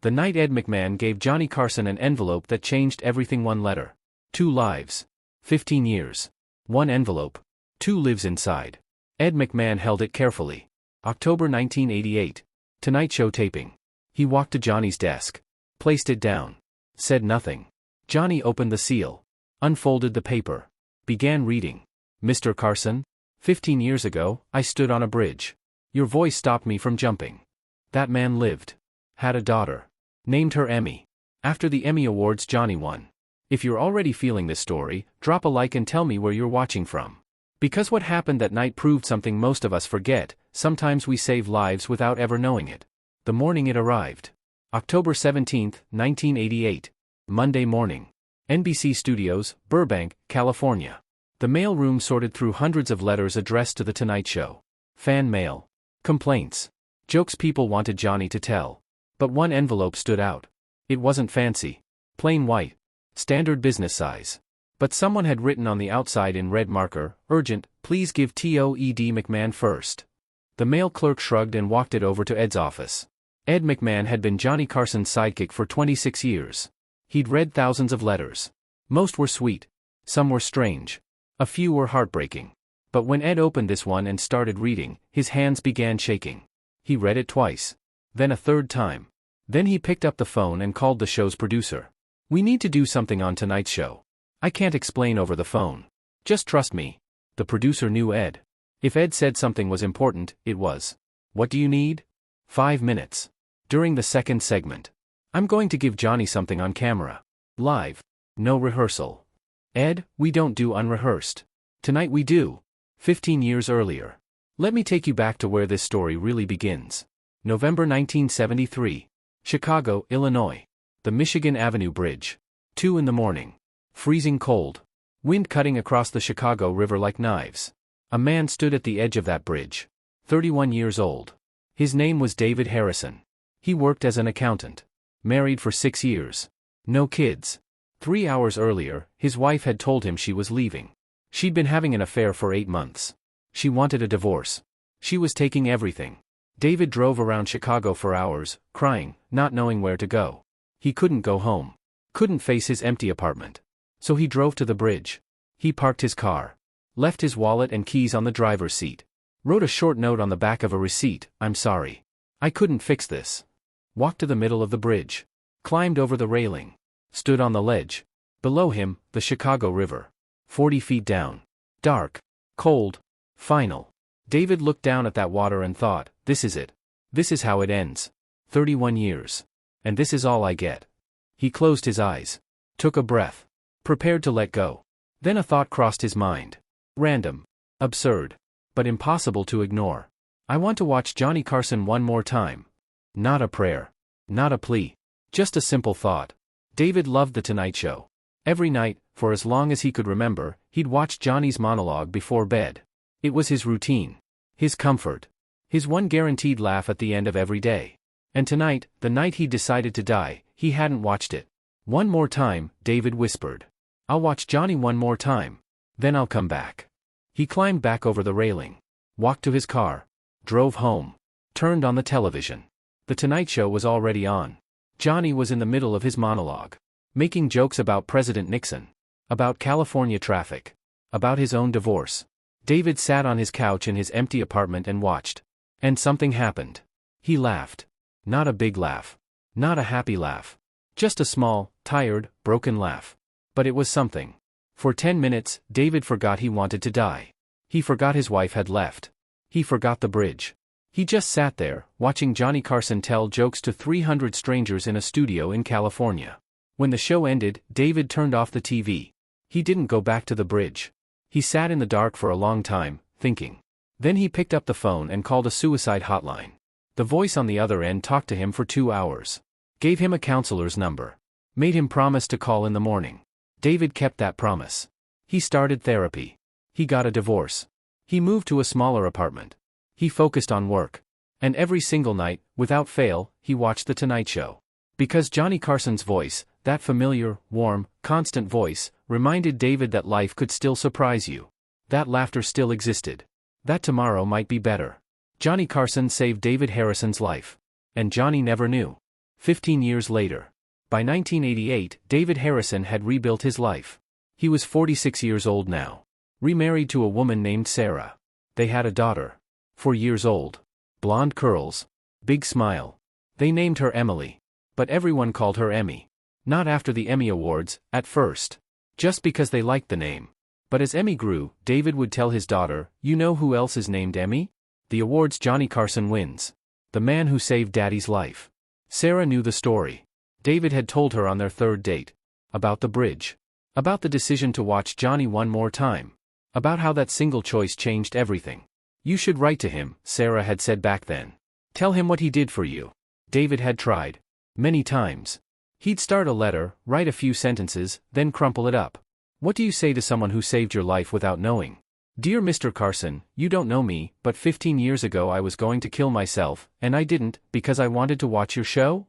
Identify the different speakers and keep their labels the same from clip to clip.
Speaker 1: The night Ed McMahon gave Johnny Carson an envelope that changed everything. One letter. 2 lives. 15 years. 1 envelope. 2 lives inside. Ed McMahon held it carefully. October 1988. Tonight Show taping. He walked to Johnny's desk. Placed it down. Said nothing. Johnny opened the seal. Unfolded the paper. Began reading. Mr. Carson? 15 years ago, I stood on a bridge. Your voice stopped me from jumping. That man lived. Had a daughter. Named her Emmy. After the Emmy Awards Johnny won. If you're already feeling this story, drop a like and tell me where you're watching from. Because what happened that night proved something most of us forget: sometimes we save lives without ever knowing it. The morning it arrived. October 17, 1988. Monday morning. NBC Studios, Burbank, California. The mail room sorted through hundreds of letters addressed to The Tonight Show. Fan mail. Complaints. Jokes people wanted Johnny to tell. But one envelope stood out. It wasn't fancy. Plain white. Standard business size. But someone had written on the outside in red marker, "Urgent, please give Ted McMahon first." The mail clerk shrugged and walked it over to Ed's office. Ed McMahon had been Johnny Carson's sidekick for 26 years. He'd read thousands of letters. Most were sweet. Some were strange. A few were heartbreaking. But when Ed opened this one and started reading, his hands began shaking. He read it twice. Then a third time. Then he picked up the phone and called the show's producer. "We need to do something on tonight's show. I can't explain over the phone. Just trust me." The producer knew Ed. If Ed said something was important, it was. "What do you need?" 5 minutes. During the second segment. "I'm going to give Johnny something on camera. Live. No rehearsal." "Ed, we don't do unrehearsed. Tonight we do. 15 years earlier. Let me take you back to where this story really begins. November 1973. Chicago, Illinois. The Michigan Avenue Bridge. 2 in the morning. Freezing cold. Wind cutting across the Chicago River like knives. A man stood at the edge of that bridge. 31 years old. His name was David Harrison. He worked as an accountant. Married for 6 years. No kids. 3 hours earlier, his wife had told him she was leaving. She'd been having an affair for 8 months. She wanted a divorce. She was taking everything. David drove around Chicago for hours, crying, not knowing where to go. He couldn't go home. Couldn't face his empty apartment. So he drove to the bridge. He parked his car. Left his wallet and keys on the driver's seat. Wrote a short note on the back of a receipt: "I'm sorry. I couldn't fix this." Walked to the middle of the bridge. Climbed over the railing. Stood on the ledge. Below him, the Chicago River. 40 feet down. Dark. Cold. Final. David looked down at that water and thought, "This is it. This is how it ends. 31 years. And this is all I get." He closed his eyes. Took a breath. Prepared to let go. Then a thought crossed his mind. Random. Absurd. But impossible to ignore. "I want to watch Johnny Carson one more time." Not a prayer. Not a plea. Just a simple thought. David loved The Tonight Show. Every night, for as long as he could remember, he'd watch Johnny's monologue before bed. It was his routine. His comfort. His one guaranteed laugh at the end of every day. And tonight, the night he decided to die, he hadn't watched it. "One more time," David whispered. "I'll watch Johnny one more time. Then I'll come back." He climbed back over the railing. Walked to his car. Drove home. Turned on the television. The Tonight Show was already on. Johnny was in the middle of his monologue. Making jokes about President Nixon. About California traffic. About his own divorce. David sat on his couch in his empty apartment and watched. And something happened. He laughed. Not a big laugh. Not a happy laugh. Just a small, tired, broken laugh. But it was something. For 10 minutes, David forgot he wanted to die. He forgot his wife had left. He forgot the bridge. He just sat there, watching Johnny Carson tell jokes to 300 strangers in a studio in California. When the show ended, David turned off the TV. He didn't go back to the bridge. He sat in the dark for a long time, thinking. Then he picked up the phone and called a suicide hotline. The voice on the other end talked to him for 2 hours. Gave him a counselor's number. Made him promise to call in the morning. David kept that promise. He started therapy. He got a divorce. He moved to a smaller apartment. He focused on work. And every single night, without fail, he watched The Tonight Show. Because Johnny Carson's voice, that familiar, warm, constant voice, reminded David that life could still surprise you. That laughter still existed. That tomorrow might be better. Johnny Carson saved David Harrison's life. And Johnny never knew. 15 years later. By 1988, David Harrison had rebuilt his life. He was 46 years old now. Remarried to a woman named Sarah. They had a daughter. 4 years old. Blonde curls. Big smile. They named her Emily. But everyone called her Emmy. Not after the Emmy Awards, at first. Just because they liked the name. But as Emmy grew, David would tell his daughter, "You know who else is named Emmy? The awards Johnny Carson wins. The man who saved Daddy's life." Sarah knew the story. David had told her on their third date. About the bridge. About the decision to watch Johnny one more time. About how that single choice changed everything. "You should write to him," Sarah had said back then. "Tell him what he did for you." David had tried. Many times. He'd start a letter, write a few sentences, then crumple it up. What do you say to someone who saved your life without knowing? "Dear Mr. Carson, you don't know me, but 15 years ago I was going to kill myself, and I didn't, because I wanted to watch your show?"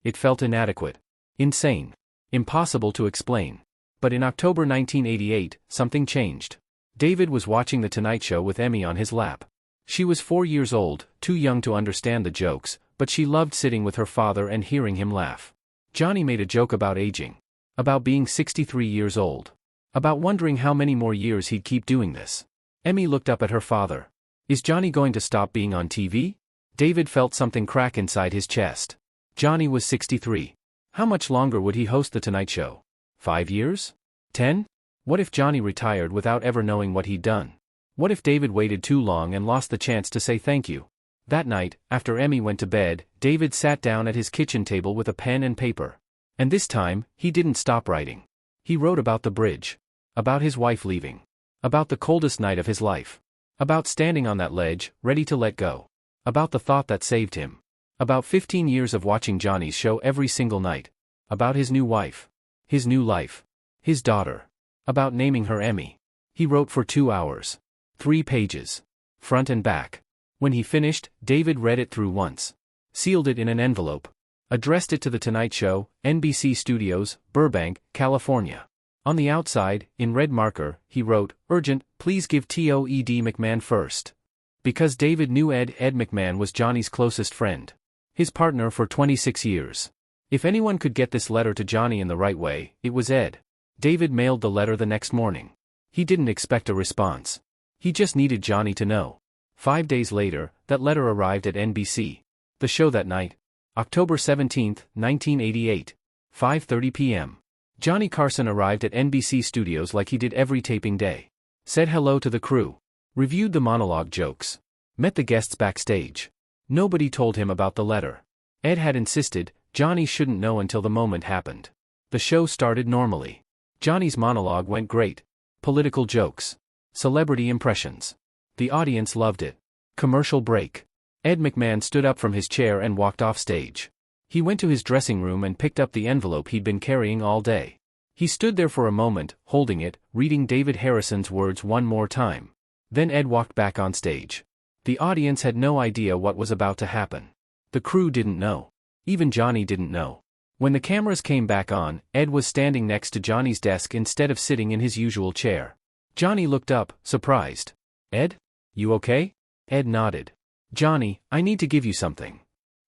Speaker 1: It felt inadequate. Insane. Impossible to explain. But in October 1988, something changed. David was watching The Tonight Show with Emmy on his lap. She was 4 years old, too young to understand the jokes, but she loved sitting with her father and hearing him laugh. Johnny made a joke about aging. About being 63 years old. About wondering how many more years he'd keep doing this. Emmy looked up at her father. "Is Johnny going to stop being on TV?" David felt something crack inside his chest. Johnny was 63. How much longer would he host The Tonight Show? 5 years? 10? What if Johnny retired without ever knowing what he'd done? What if David waited too long and lost the chance to say thank you? That night, after Emmy went to bed, David sat down at his kitchen table with a pen and paper. And this time, he didn't stop writing. He wrote about the bridge. About his wife leaving. About the coldest night of his life. About standing on that ledge, ready to let go. About the thought that saved him. About 15 years of watching Johnny's show every single night. About his new wife. His new life. His daughter. About naming her Emmy. He wrote for 2 hours. 3 pages. Front and back. When he finished, David read it through once. Sealed it in an envelope. Addressed it to The Tonight Show, NBC Studios, Burbank, California. On the outside, in red marker, he wrote, "Urgent, please give Ted McMahon first." Because David knew Ed McMahon was Johnny's closest friend. His partner for 26 years. If anyone could get this letter to Johnny in the right way, it was Ed. David mailed the letter the next morning. He didn't expect a response. He just needed Johnny to know. 5 days later, that letter arrived at NBC. The show that night. October 17, 1988. 5:30 p.m. Johnny Carson arrived at NBC Studios like he did every taping day. Said hello to the crew. Reviewed the monologue jokes. Met the guests backstage. Nobody told him about the letter. Ed had insisted, Johnny shouldn't know until the moment happened. The show started normally. Johnny's monologue went great. Political jokes. Celebrity impressions. The audience loved it. Commercial break. Ed McMahon stood up from his chair and walked off stage. He went to his dressing room and picked up the envelope he'd been carrying all day. He stood there for a moment, holding it, reading David Harrison's words one more time. Then Ed walked back on stage. The audience had no idea what was about to happen. The crew didn't know. Even Johnny didn't know. When the cameras came back on, Ed was standing next to Johnny's desk instead of sitting in his usual chair. Johnny looked up, surprised. "Ed? You okay?" Ed nodded. "Johnny, I need to give you something."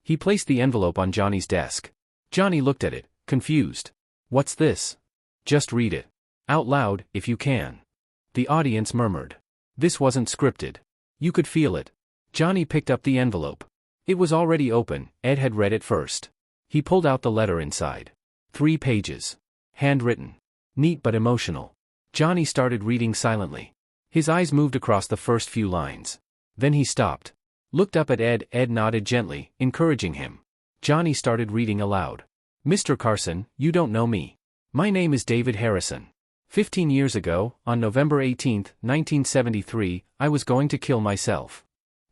Speaker 1: He placed the envelope on Johnny's desk. Johnny looked at it, confused. "What's this?" "Just read it. Out loud, if you can." The audience murmured. This wasn't scripted. You could feel it. Johnny picked up the envelope. It was already open, Ed had read it first. He pulled out the letter inside. 3 pages. Handwritten. Neat but emotional. Johnny started reading silently. His eyes moved across the first few lines. Then he stopped. Looked up at Ed. Ed nodded gently, encouraging him. Johnny started reading aloud. "Mr. Carson, you don't know me. My name is David Harrison. 15 years ago, on November 18, 1973, I was going to kill myself."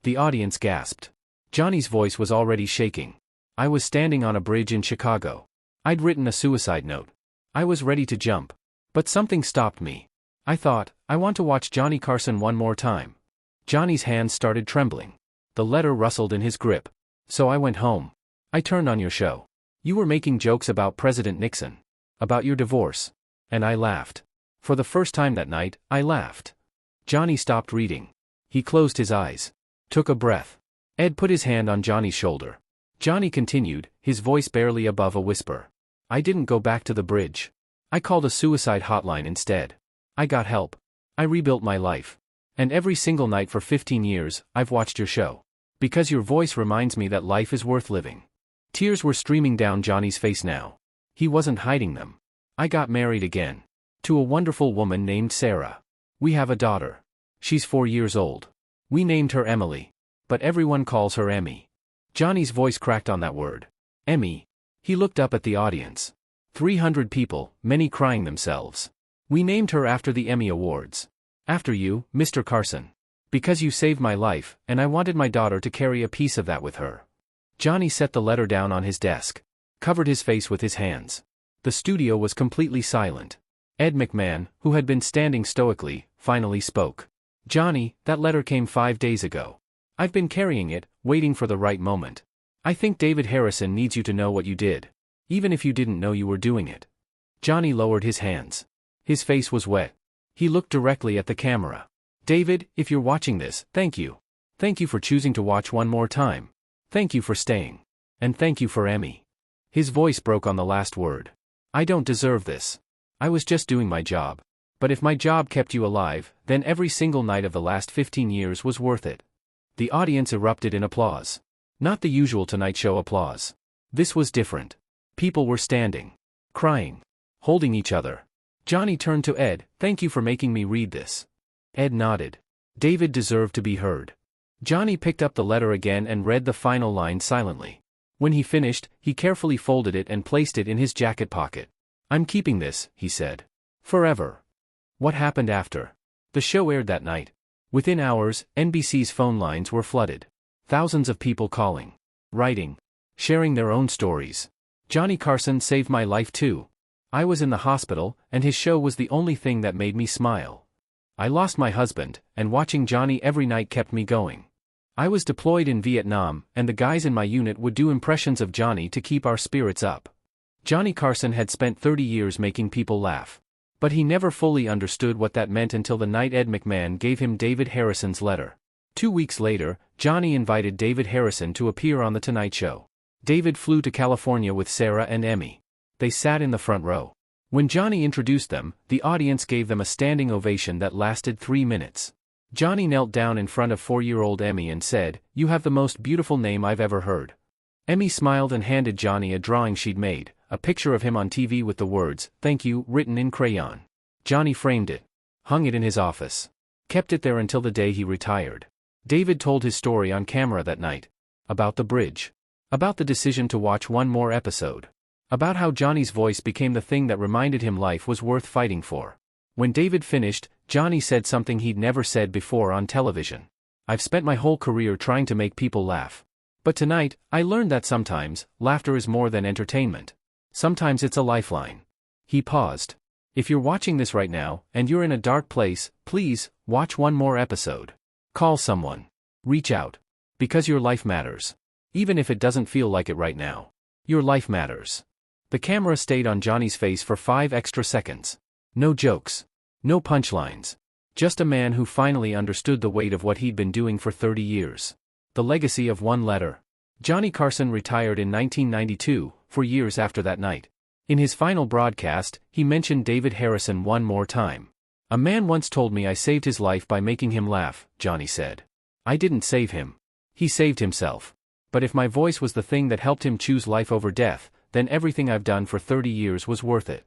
Speaker 1: The audience gasped. Johnny's voice was already shaking. "I was standing on a bridge in Chicago. I'd written a suicide note. I was ready to jump. But something stopped me. I thought, I want to watch Johnny Carson one more time." Johnny's hands started trembling. The letter rustled in his grip. "So I went home. I turned on your show. You were making jokes about President Nixon. About your divorce. And I laughed. For the first time that night, I laughed." Johnny stopped reading. He closed his eyes. Took a breath. Ed put his hand on Johnny's shoulder. Johnny continued, his voice barely above a whisper. I didn't go back to the bridge. I called a suicide hotline instead. I got help. I rebuilt my life. And every single night for 15 years, I've watched your show. Because your voice reminds me that life is worth living. Tears were streaming down Johnny's face now. He wasn't hiding them. I got married again. To a wonderful woman named Sarah. We have a daughter. She's 4 years old. We named her Emily. But everyone calls her Emmy. Johnny's voice cracked on that word. Emmy. He looked up at the audience. 300 people, many crying themselves. We named her after the Emmy Awards. After you, Mr. Carson. Because you saved my life, and I wanted my daughter to carry a piece of that with her. Johnny set the letter down on his desk. Covered his face with his hands. The studio was completely silent. Ed McMahon, who had been standing stoically, finally spoke. Johnny, that letter came 5 days ago. I've been carrying it, waiting for the right moment. I think David Harrison needs you to know what you did. Even if you didn't know you were doing it. Johnny lowered his hands. His face was wet. He looked directly at the camera. David, if you're watching this, thank you. Thank you for choosing to watch one more time. Thank you for staying. And thank you for Emmy. His voice broke on the last word. I don't deserve this. I was just doing my job. But if my job kept you alive, then every single night of the last 15 years was worth it. The audience erupted in applause. Not the usual Tonight Show applause. This was different. People were standing. Crying. Holding each other. Johnny turned to Ed, thank you for making me read this. Ed nodded. David deserved to be heard. Johnny picked up the letter again and read the final line silently. When he finished, he carefully folded it and placed it in his jacket pocket. I'm keeping this, he said. Forever. What happened after? The show aired that night. Within hours, NBC's phone lines were flooded. Thousands of people calling, writing, sharing their own stories. Johnny Carson saved my life too. I was in the hospital, and his show was the only thing that made me smile. I lost my husband, and watching Johnny every night kept me going. I was deployed in Vietnam, and the guys in my unit would do impressions of Johnny to keep our spirits up. Johnny Carson had spent 30 years making people laugh. But he never fully understood what that meant until the night Ed McMahon gave him David Harrison's letter. 2 weeks later, Johnny invited David Harrison to appear on The Tonight Show. David flew to California with Sarah and Emmy. They sat in the front row. When Johnny introduced them, the audience gave them a standing ovation that lasted 3 minutes. Johnny knelt down in front of 4-year-old Emmy and said, "You have the most beautiful name I've ever heard." Emmy smiled and handed Johnny a drawing she'd made, a picture of him on TV with the words, "Thank you," written in crayon. Johnny framed it. Hung it in his office. Kept it there until the day he retired. David told his story on camera that night. About the bridge. About the decision to watch one more episode. About how Johnny's voice became the thing that reminded him life was worth fighting for. When David finished, Johnny said something he'd never said before on television. I've spent my whole career trying to make people laugh. But tonight, I learned that sometimes, laughter is more than entertainment. Sometimes it's a lifeline. He paused. If you're watching this right now, and you're in a dark place, please, watch one more episode. Call someone. Reach out. Because your life matters. Even if it doesn't feel like it right now. Your life matters. The camera stayed on Johnny's face for 5 extra seconds. No jokes. No punchlines. Just a man who finally understood the weight of what he'd been doing for 30 years. The legacy of one letter. Johnny Carson retired in 1992, 4 years after that night. In his final broadcast, he mentioned David Harrison one more time. A man once told me I saved his life by making him laugh, Johnny said. I didn't save him. He saved himself. But if my voice was the thing that helped him choose life over death, then everything I've done for 30 years was worth it.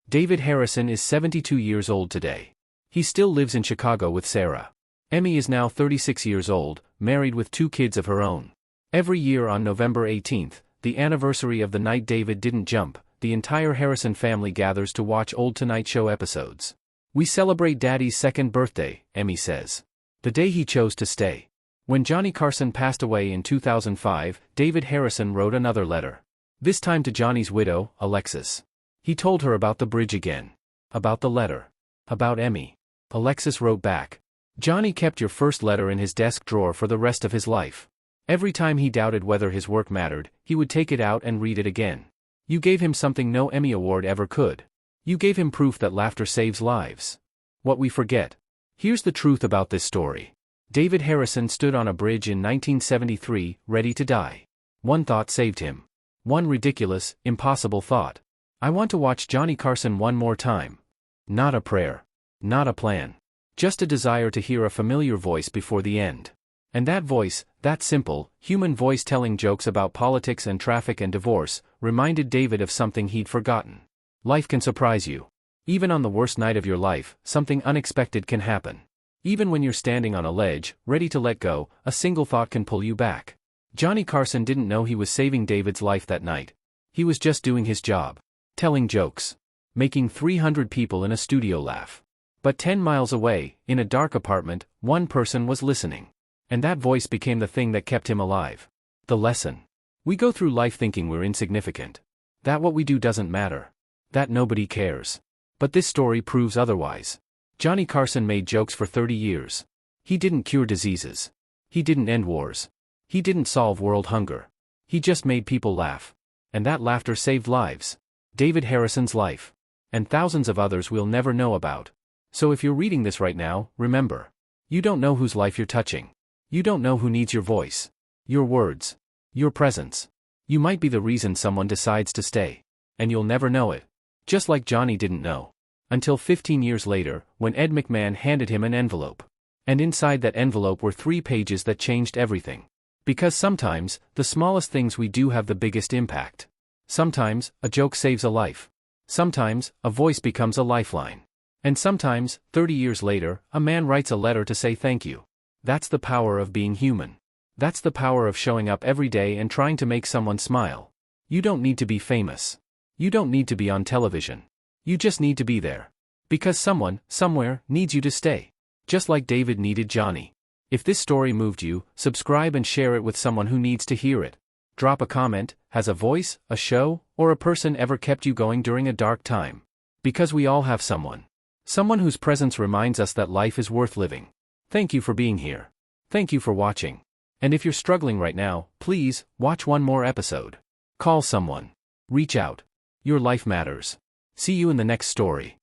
Speaker 1: David Harrison is 72 years old today. He still lives in Chicago with Sarah. Emmy is now 36 years old, married with 2 kids of her own. Every year on November 18th, the anniversary of the night David didn't jump, the entire Harrison family gathers to watch old Tonight Show episodes. We celebrate Daddy's 2nd birthday, Emmy says. The day he chose to stay. When Johnny Carson passed away in 2005, David Harrison wrote another letter. This time to Johnny's widow, Alexis. He told her about the bridge again. About the letter. About Emmy. Alexis wrote back. Johnny kept your first letter in his desk drawer for the rest of his life. Every time he doubted whether his work mattered, he would take it out and read it again. You gave him something no Emmy Award ever could. You gave him proof that laughter saves lives. What we forget. Here's the truth about this story. David Harrison stood on a bridge in 1973, ready to die. One thought saved him. One ridiculous, impossible thought. I want to watch Johnny Carson one more time. Not a prayer. Not a plan. Just a desire to hear a familiar voice before the end. And that voice, that simple, human voice telling jokes about politics and traffic and divorce, reminded David of something he'd forgotten. Life can surprise you. Even on the worst night of your life, something unexpected can happen. Even when you're standing on a ledge, ready to let go, a single thought can pull you back. Johnny Carson didn't know he was saving David's life that night. He was just doing his job. Telling jokes. Making 300 people in a studio laugh. But 10 miles away, in a dark apartment, one person was listening. And that voice became the thing that kept him alive. The lesson. We go through life thinking we're insignificant. That what we do doesn't matter. That nobody cares. But this story proves otherwise. Johnny Carson made jokes for 30 years. He didn't cure diseases. He didn't end wars. He didn't solve world hunger. He just made people laugh. And that laughter saved lives. David Harrison's life. And thousands of others we'll never know about. So if you're reading this right now, remember. You don't know whose life you're touching. You don't know who needs your voice. Your words. Your presence. You might be the reason someone decides to stay. And you'll never know it. Just like Johnny didn't know. Until 15 years later, when Ed McMahon handed him an envelope. And inside that envelope were 3 pages that changed everything. Because sometimes, the smallest things we do have the biggest impact. Sometimes, a joke saves a life. Sometimes, a voice becomes a lifeline. And sometimes, 30 years later, a man writes a letter to say thank you. That's the power of being human. That's the power of showing up every day and trying to make someone smile. You don't need to be famous. You don't need to be on television. You just need to be there. Because someone, somewhere, needs you to stay. Just like David needed Johnny. If this story moved you, subscribe and share it with someone who needs to hear it. Drop a comment. Has a voice, a show, or a person ever kept you going during a dark time? Because we all have someone. Someone whose presence reminds us that life is worth living. Thank you for being here. Thank you for watching. And if you're struggling right now, please, watch one more episode. Call someone. Reach out. Your life matters. See you in the next story.